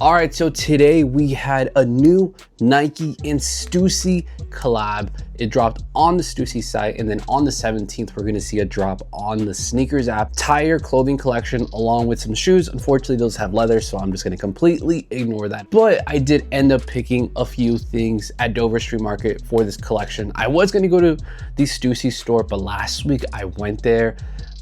All right, so today we had a new Nike and Stussy collab. It dropped on the Stussy site, and then on the 17th, we're gonna see a drop on the sneakers app. Tire clothing collection along with some shoes. Unfortunately, those have leather, so I'm just gonna completely ignore that. But I did end up picking a few things at Dover Street Market for this collection. I was gonna go to the Stussy store, but last week I went there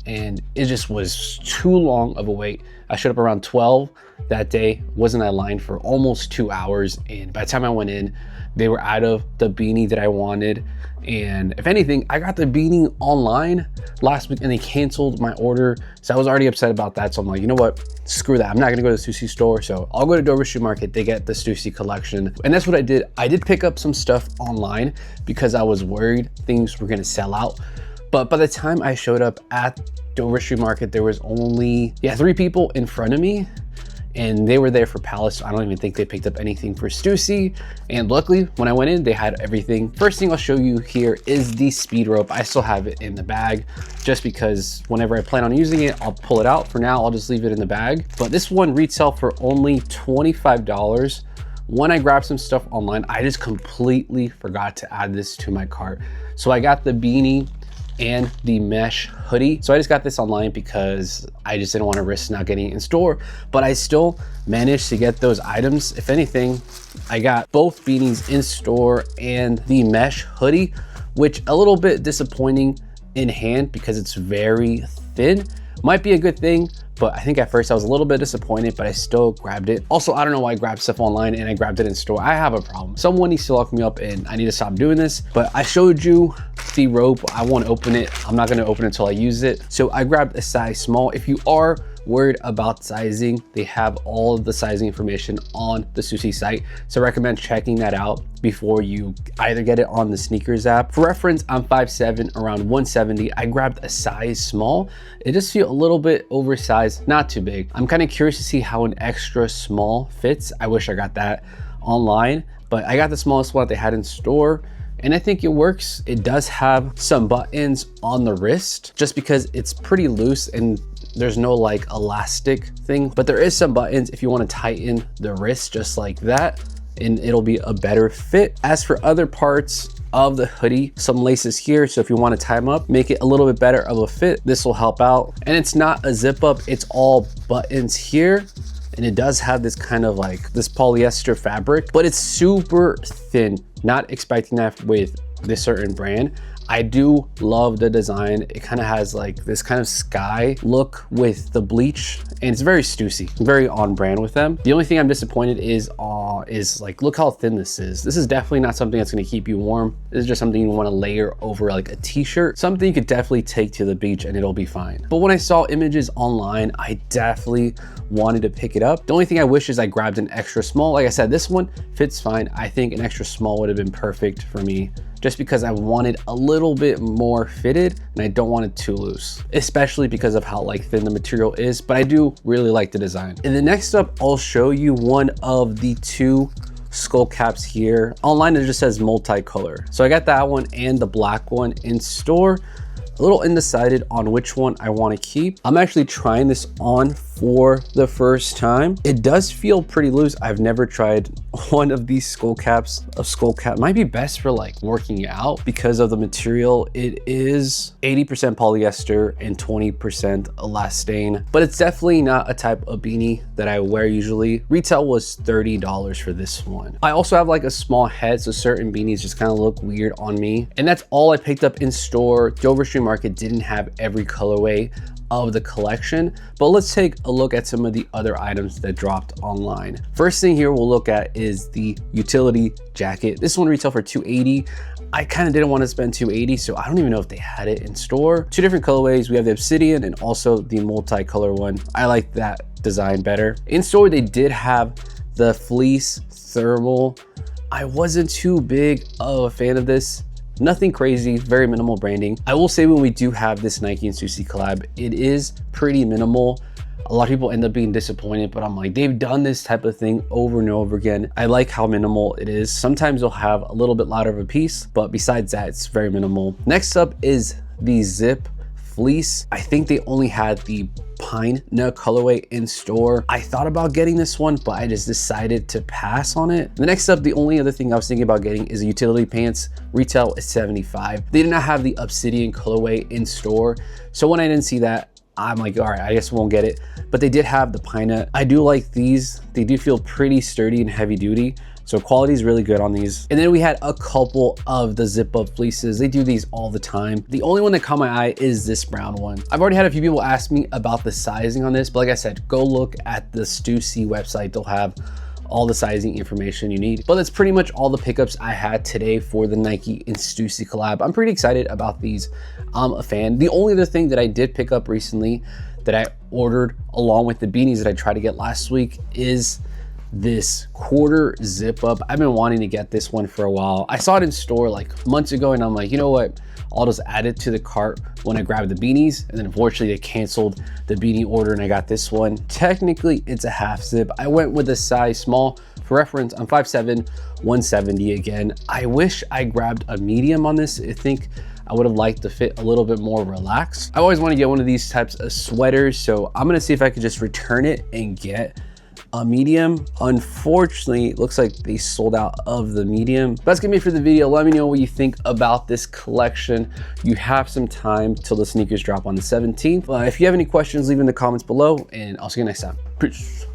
and it just was too long of a wait. I showed up around 12 that day, wasn't in line for almost 2 hours, and by the time I went in, they were out of the beanie that I wanted. And if anything, I got the beanie online last week and they canceled my order, so I was already upset about that. So I'm like, you know what, screw that, I'm not gonna go to the Stussy store, so I'll go to Dover Street Market. They get the Stussy collection, and that's what I did. I did pick up some stuff online because I was worried things were gonna sell out. But by the time I showed up at Dover Street Market, there was only 3 people in front of me, and they were there for Palace. So I don't even think they picked up anything for Stussy. And luckily, when I went in, they had everything. First thing I'll show you here is the speed rope. I still have it in the bag just because whenever I plan on using it, I'll pull it out. For now, I'll just leave it in the bag. But this one retailed for only $25. When I grabbed some stuff online, I just completely forgot to add this to my cart. So I got the beanie and the mesh hoodie. So I just got this online because I just didn't want to risk not getting it in store, but I still managed to get those items. If anything, I got both beanies in store and the mesh hoodie, which a little bit disappointing in hand because it's very thin. Might be a good thing, but I think at first I was a little bit disappointed, but I still grabbed it. Also, I don't know why I grabbed stuff online and I grabbed it in store. I have a problem. Someone needs to lock me up and I need to stop doing this, but I showed you the rope. I won't open it. I'm not gonna open it until I use it. So I grabbed a size small. If you are worried about sizing, they have all of the sizing information on the Stussy site. So I recommend checking that out before you either get it on the sneakers app. For reference, I'm 5'7", around 170. I grabbed a size small. It just feels a little bit oversized, not too big. I'm kind of curious to see how an extra small fits. I wish I got that online, but I got the smallest one that they had in store, and I think it works. It does have some buttons on the wrist just because it's pretty loose and there's no like elastic thing, but there is some buttons if you want to tighten the wrist just like that, and it'll be a better fit. As for other parts of the hoodie, some laces here, so if you want to tie them up, make it a little bit better of a fit, this will help out. And it's not a zip up, it's all buttons here, and it does have this kind of like this polyester fabric, but it's super thin. Not expecting that with this certain brand. I do love the design. It kind of has like this kind of sky look with the bleach, and it's very Stussy, very on brand with them. The only thing I'm disappointed is like, look how thin this is. This is definitely not something that's gonna keep you warm. This is just something you wanna layer over like a t-shirt, something you could definitely take to the beach and it'll be fine. But when I saw images online, I definitely wanted to pick it up. The only thing I wish is I grabbed an extra small. Like I said, this one fits fine. I think an extra small would have been perfect for me, just because I wanted a little bit more fitted and I don't want it too loose, especially because of how like thin the material is, but I do really like the design. And then next up, I'll show you one of the 2 skull caps here. Online it just says multicolor. So I got that one and the black one in store. A little undecided on which one I want to keep. I'm actually trying this on for the first time. It does feel pretty loose. I've never tried one of these skull caps. A skull cap might be best for like working out because of the material. It is 80% polyester and 20% elastane, but it's definitely not a type of beanie that I wear usually. Retail was $30 for this one. I also have like a small head, so certain beanies just kind of look weird on me. And that's all I picked up in store. Dover Street Market didn't have every colorway of the collection, but let's take a look at some of the other items that dropped online. First thing here we'll look at is the utility jacket. This one retailed for $280. I kind of didn't want to spend $280, so I don't even know if they had it in store. 2 different colorways. We have the obsidian and also the multicolor one. I like that design better. In store, they did have the fleece thermal. I wasn't too big of a fan of this. Nothing crazy, very minimal branding. I will say when we do have this Nike and Stussy collab, it is pretty minimal. A lot of people end up being disappointed, but I'm like, they've done this type of thing over and over again. I like how minimal it is. Sometimes you'll have a little bit louder of a piece, but besides that, it's very minimal. Next up is the zip fleece. I think they only had the pine nut colorway in store. I thought about getting this one, but I just decided to pass on it. The next up, the only other thing I was thinking about getting is a utility pants. Retail is $75. They did not have the obsidian colorway in store, so when I didn't see that, I'm like, all right, I guess we won't get it. But they did have the pine nut. I do like these. They do feel pretty sturdy and heavy duty, so quality is really good on these. And then we had a couple of the zip up fleeces. They do these all the time. The only one that caught my eye is this brown one. I've already had a few people ask me about the sizing on this, but like I said, go look at the Stussy website. They'll have all the sizing information you need. But that's pretty much all the pickups I had today for the Nike and Stussy collab. I'm pretty excited about these. I'm a fan. The only other thing that I did pick up recently that I ordered along with the beanies that I tried to get last week is this quarter zip up. I've been wanting to get this one for a while. I saw it in store like months ago and I'm like, you know what? I'll just add it to the cart when I grabbed the beanies. And then unfortunately they canceled the beanie order and I got this one. Technically it's a half zip. I went with a size small. For reference, I'm 5'7", 170 again. I wish I grabbed a medium on this. I think I would have liked the fit a little bit more relaxed. I always want to get one of these types of sweaters, so I'm gonna see if I could just return it and get a medium. Unfortunately, it looks like they sold out of the medium. That's gonna be it for the video. Let me know what you think about this collection. You have some time till the sneakers drop on the 17th. If you have any questions, leave in the comments below, and I'll see you next time. Peace.